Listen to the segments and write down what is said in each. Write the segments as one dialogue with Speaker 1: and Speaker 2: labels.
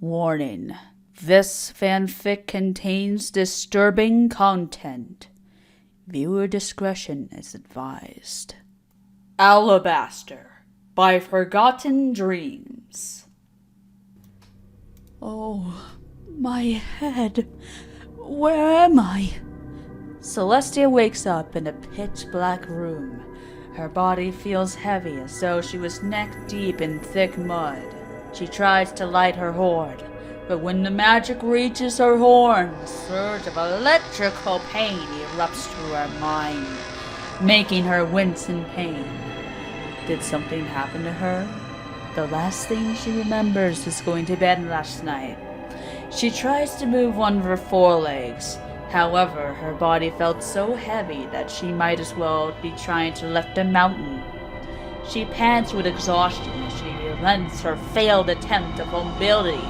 Speaker 1: Warning. This fanfic contains disturbing content. Viewer discretion is advised. Alabaster by Forgotten Dreams. Oh, my head. Where am I? Celestia wakes up in a pitch-black room. Her body feels heavy as though she was neck-deep in thick mud. She tries to light her horn, but when the magic reaches her horn, a surge of electrical pain erupts through her mind, making her wince in pain. Did something happen to her? The last thing she remembers is going to bed last night. She tries to move one of her forelegs. However, her body felt so heavy that she might as well be trying to lift a mountain. She pants with exhaustion as she relents her failed attempt of mobility.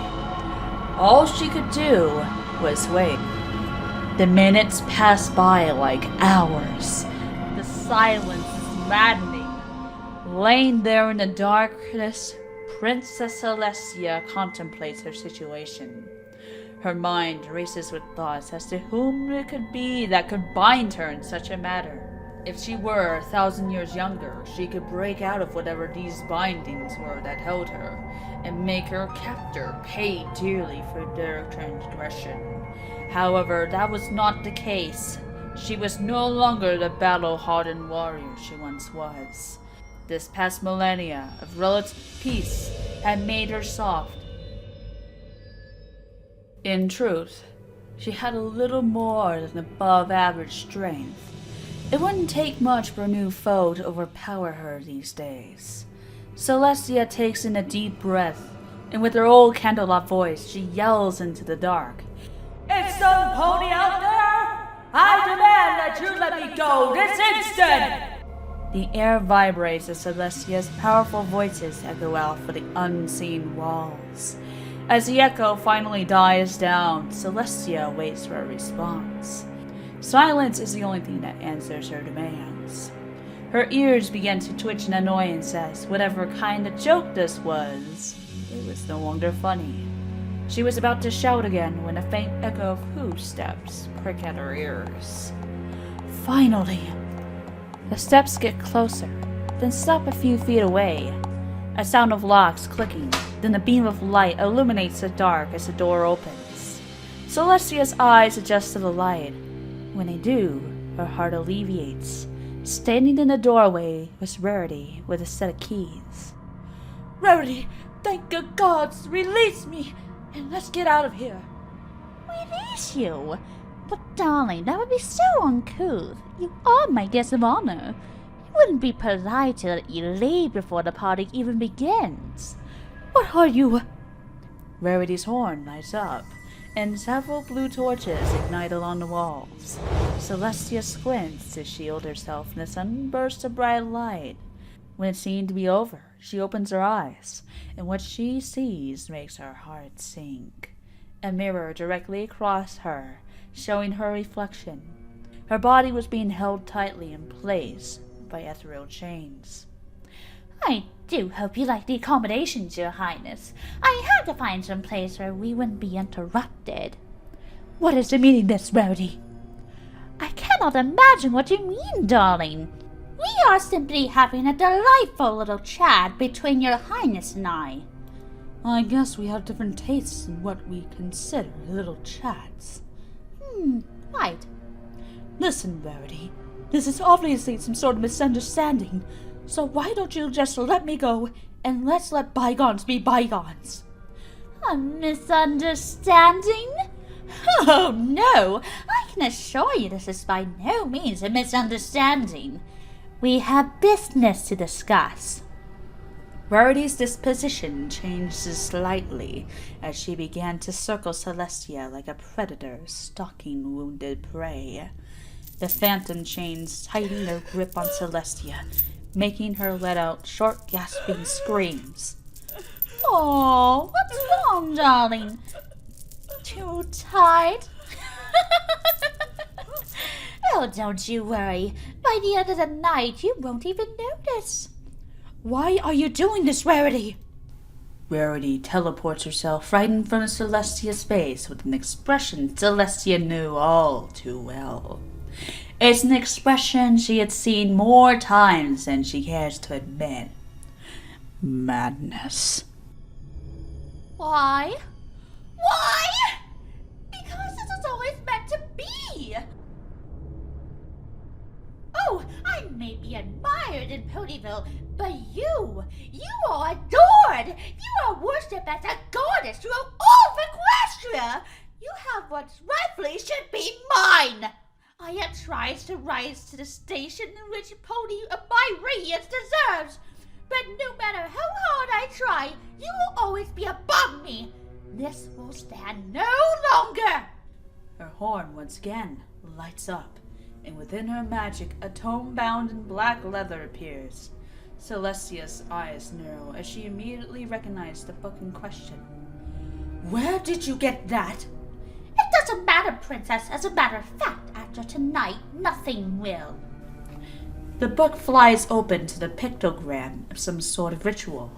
Speaker 1: All she could do was wait. The minutes pass by like hours. The silence is maddening. Laying there in the darkness, Princess Celestia contemplates her situation. Her mind races with thoughts as to whom it could be that could bind her in such a matter. If she were 1,000 years younger, she could break out of whatever these bindings were that held her, and make her captor pay dearly for their transgression. However, that was not the case. She was no longer the battle-hardened warrior she once was. This past millennia of relative peace had made her soft. In truth, she had a little more than above-average strength. It wouldn't take much for a new foe to overpower her these days. Celestia takes in a deep breath, and with her old candlelight voice, she yells into the dark. "It's some pony out there! I demand that you let me go this instant!" The air vibrates as Celestia's powerful voices echo out for the unseen walls. As the echo finally dies down, Celestia waits for a response. Silence is the only thing that answers her demands. Her ears begin to twitch in annoyance as whatever kind of joke this was, it was no longer funny. She was about to shout again when a faint echo of footsteps prick at her ears. Finally! The steps get closer, then stop a few feet away. A sound of locks clicking, then a beam of light illuminates the dark as the door opens. Celestia's eyes adjust to the light. When they do, her heart alleviates. Standing in the doorway was Rarity with a set of keys. "Rarity, thank the gods, release me, and let's get out of here."
Speaker 2: "Release you? But darling, that would be so uncouth. You are my guest of honor. It wouldn't be polite to let you leave before the party even begins."
Speaker 1: "What are you?" Rarity's horn lights up, and several blue torches ignite along the walls. Celestia squints to shield herself in the sudden burst of bright light. When it seemed to be over, she opens her eyes, and what she sees makes her heart sink. A mirror directly across her, showing her reflection. Her body was being held tightly in place by ethereal chains.
Speaker 2: "I do hope you like the accommodations, Your Highness. I had to find some place where we wouldn't be interrupted."
Speaker 1: "What is the meaning of this, Rarity?"
Speaker 2: "I cannot imagine what you mean, darling. We are simply having a delightful little chat between Your Highness and I."
Speaker 1: "I guess we have different tastes in what we consider little chats."
Speaker 2: Right.
Speaker 1: "Listen, Rarity, this is obviously some sort of misunderstanding. So why don't you just let me go, and let's let bygones be bygones?"
Speaker 2: "A misunderstanding? Oh, no! I can assure you this is by no means a misunderstanding. We have business to discuss."
Speaker 1: Rarity's disposition changed slightly as she began to circle Celestia like a predator stalking wounded prey. The phantom chains tightened their grip on Celestia, making her let out short, gasping screams.
Speaker 2: "Oh, what's wrong, darling? Too tight?" "Oh, don't you worry. By the end of the night, you won't even notice."
Speaker 1: "Why are you doing this, Rarity?" Rarity teleports herself right in front of Celestia's face with an expression Celestia knew all too well. It's an expression she had seen more times than she cares to admit. Madness.
Speaker 2: Why? Why? Because this is always meant to be. Oh, I may be admired in Ponyville, but you are adored. You are worshipped as a goddess throughout all of Equestria. You have what rightfully should be mine. I yet tries to rise to the station in which Pony of my radiance deserves. But no matter how hard I try, you will always be above me. This will stand no longer.
Speaker 1: Her horn once again lights up, and within her magic, a tome bound in black leather appears. Celestia's eyes narrow as she immediately recognized the book in question. Where did you get that?
Speaker 2: It doesn't matter, Princess. As a matter of fact, after tonight, nothing will.
Speaker 1: The book flies open to the pictogram of some sort of ritual.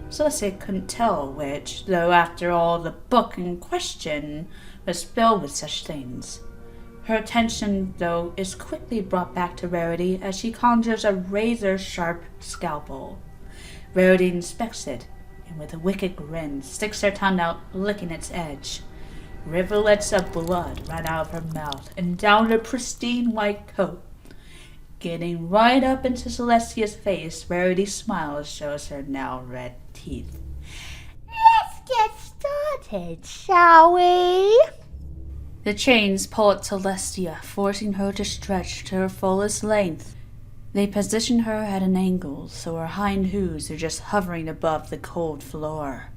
Speaker 1: Celestia couldn't tell which, though after all the book in question was filled with such things. Her attention, though, is quickly brought back to Rarity as she conjures a razor-sharp scalpel. Rarity inspects it, and with a wicked grin sticks her tongue out, licking its edge. Rivulets of blood ran out of her mouth and down her pristine white coat. Getting right up into Celestia's face, Rarity's smile shows her now red teeth.
Speaker 2: Let's get started, shall we?
Speaker 1: The chains pull at Celestia, forcing her to stretch to her fullest length. They position her at an angle, so her hind hooves are just hovering above the cold floor.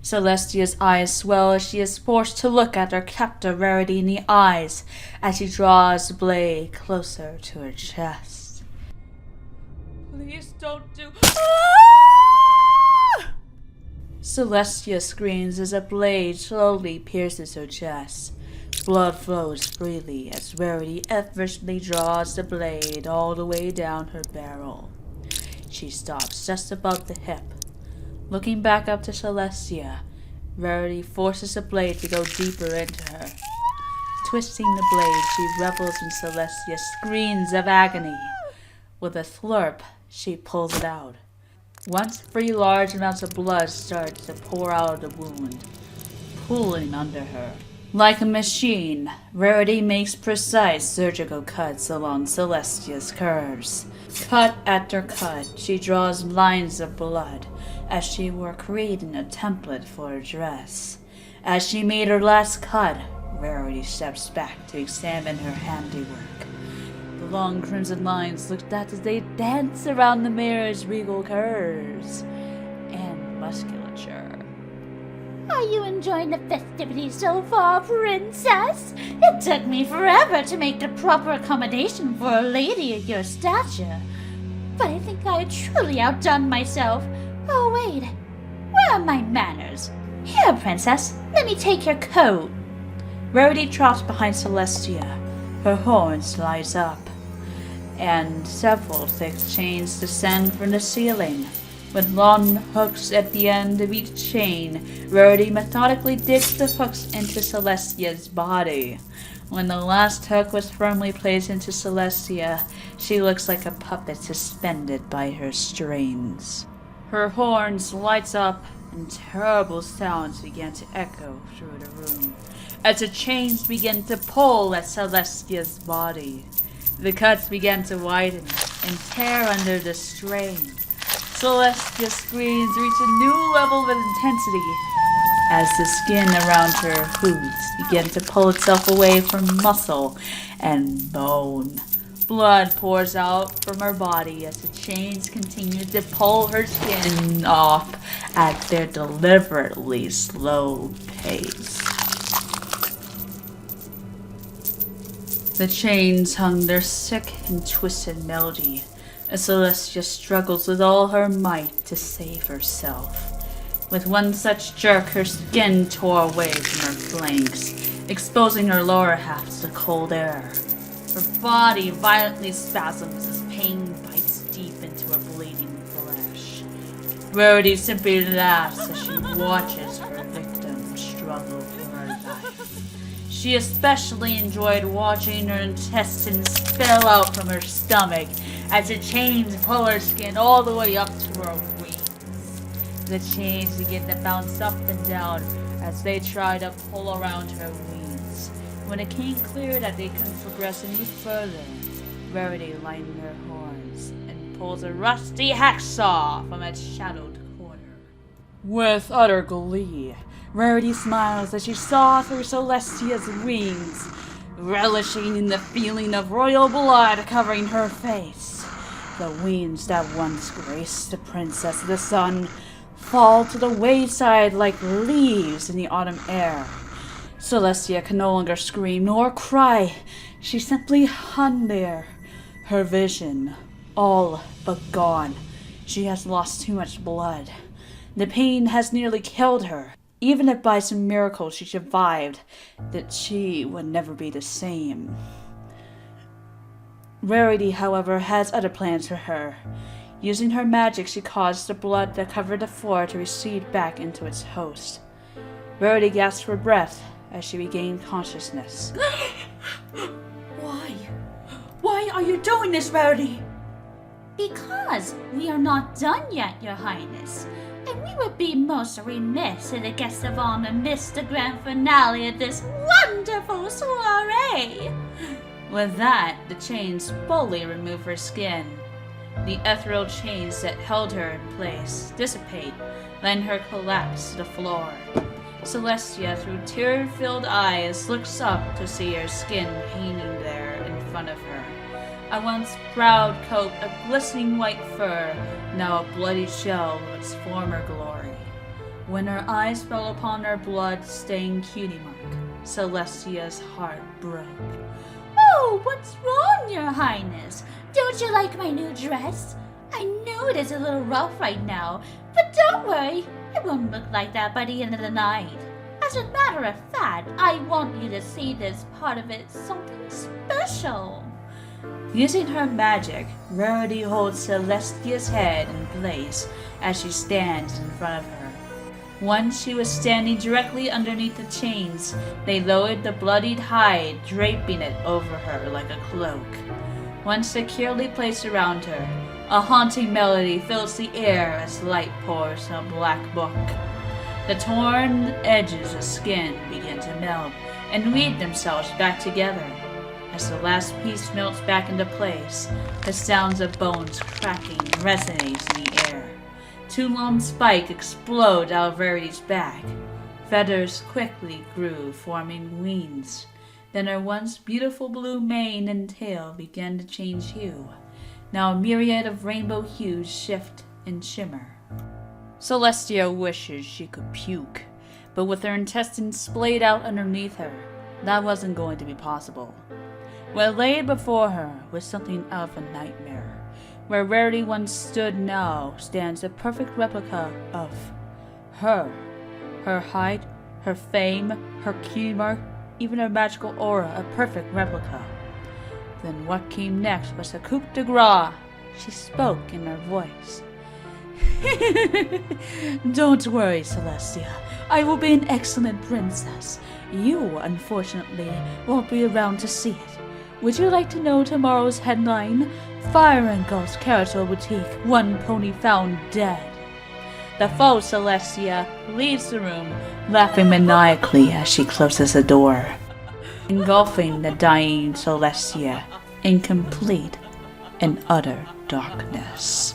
Speaker 1: Celestia's eyes swell as she is forced to look at her captor Rarity in the eyes as she draws the blade closer to her chest. Please don't do... Celestia screams as a blade slowly pierces her chest. Blood flows freely as Rarity effortlessly draws the blade all the way down her barrel. She stops just above the hip. Looking back up to Celestia, Rarity forces the blade to go deeper into her. Twisting the blade, she revels in Celestia's screams of agony. With a slurp, she pulls it out. Once 3 large amounts of blood start to pour out of the wound, pooling under her. Like a machine, Rarity makes precise surgical cuts along Celestia's curves. Cut after cut, she draws lines of blood, as she were creating a template for a dress. As she made her last cut, Rarity steps back to examine her handiwork. The long crimson lines looked at as they dance around the mirror's regal curves and musculature.
Speaker 2: Are you enjoying the festivities so far, Princess? It took me forever to make the proper accommodation for a lady of your stature. But I think I have truly outdone myself. Oh, wait. Where are my manners? Here, Princess, let me take your coat.
Speaker 1: Rarity trots behind Celestia. Her horns light up, and several thick chains descend from the ceiling. With long hooks at the end of each chain, Rarity methodically digs the hooks into Celestia's body. When the last hook was firmly placed into Celestia, she looks like a puppet suspended by her strings. Her horns lights up, and terrible sounds began to echo through the room, as the chains began to pull at Celestia's body. The cuts began to widen and tear under the strain. Celestia's screams reach a new level of intensity as the skin around her hooves began to pull itself away from muscle and bone. Blood pours out from her body as the chains continue to pull her skin off at their deliberately slow pace. The chains hung their sick and twisted melody as Celestia struggles with all her might to save herself. With one such jerk, her skin tore away from her flanks, exposing her lower half to the cold air. Her body violently spasms as pain bites deep into her Rarity simply laughs as she watches her victim struggle for her life. She especially enjoyed watching her intestines spill out from her stomach as the chains pull her skin all the way up to her wings. The chains begin to bounce up and down as they try to pull around her wings. When it came clear that they couldn't progress any further, Rarity lightened her horns and pulls a rusty hacksaw from its shadowed corner. With utter glee, Rarity smiles as she saw through Celestia's wings, relishing in the feeling of royal blood covering her face. The wings that once graced the Princess of the Sun fall to the wayside like leaves in the autumn air. Celestia can no longer scream nor cry. She simply hung there, her vision all but gone. She has lost too much blood. The pain has nearly killed her. Even if by some miracle she survived, that she would never be the same. Rarity, however, has other plans for her. Using her magic, she caused the blood that covered the floor to recede back into its host. Rarity gasped for breath as she regained consciousness. Why? Why are you doing this, Rarity?
Speaker 2: Because we are not done yet, Your Highness. And we would be most remiss if the guests of honor missed the grand finale of this wonderful soiree.
Speaker 1: With that, the chains fully remove her skin. The ethereal chains that held her in place dissipate, letting her collapse to the floor. Celestia, through tear-filled eyes, looks up to see her skin hanging there in front of her. A once proud coat of glistening white fur, now a bloody shell of its former glory. When her eyes fell upon her blood-stained cutie mark, Celestia's heart broke.
Speaker 2: Oh, what's wrong, Your Highness? Don't you like my new dress? I know it is a little rough right now, but don't worry, it won't look like that by the end of the night. As a matter of fact, I want you to see this part of it something special.
Speaker 1: Using her magic, Rarity holds Celestia's head in place as she stands in front of her. Once she was standing directly underneath the chains, they lowered the bloodied hide, draping it over her like a cloak. Once securely placed around her, a haunting melody fills the air as light pours from a black book. The torn edges of skin begin to melt and weave themselves back together. As the last piece melts back into place, the sounds of bones cracking resonates in the air. Two long spikes explode out of Rarity's back. Feathers quickly grew, forming wings. Then her once beautiful blue mane and tail began to change hue. Now a myriad of rainbow hues shift and shimmer. Celestia wishes she could puke, but with her intestines splayed out underneath her, that wasn't going to be possible. What lay before her was something out of a nightmare. Where Rarity once stood now stands a perfect replica of her. Her height, her fame, her key mark, even her magical aura, a perfect replica. Then what came next was a coup de grace. She spoke in her voice. Don't worry, Celestia. I will be an excellent princess. You, unfortunately, won't be around to see it. Would you like to know tomorrow's headline? Fire and Ghost Carousel Boutique, one pony found dead. The faux Celestia leaves the room, laughing maniacally as she closes the door, engulfing the dying Celestia in complete and utter darkness.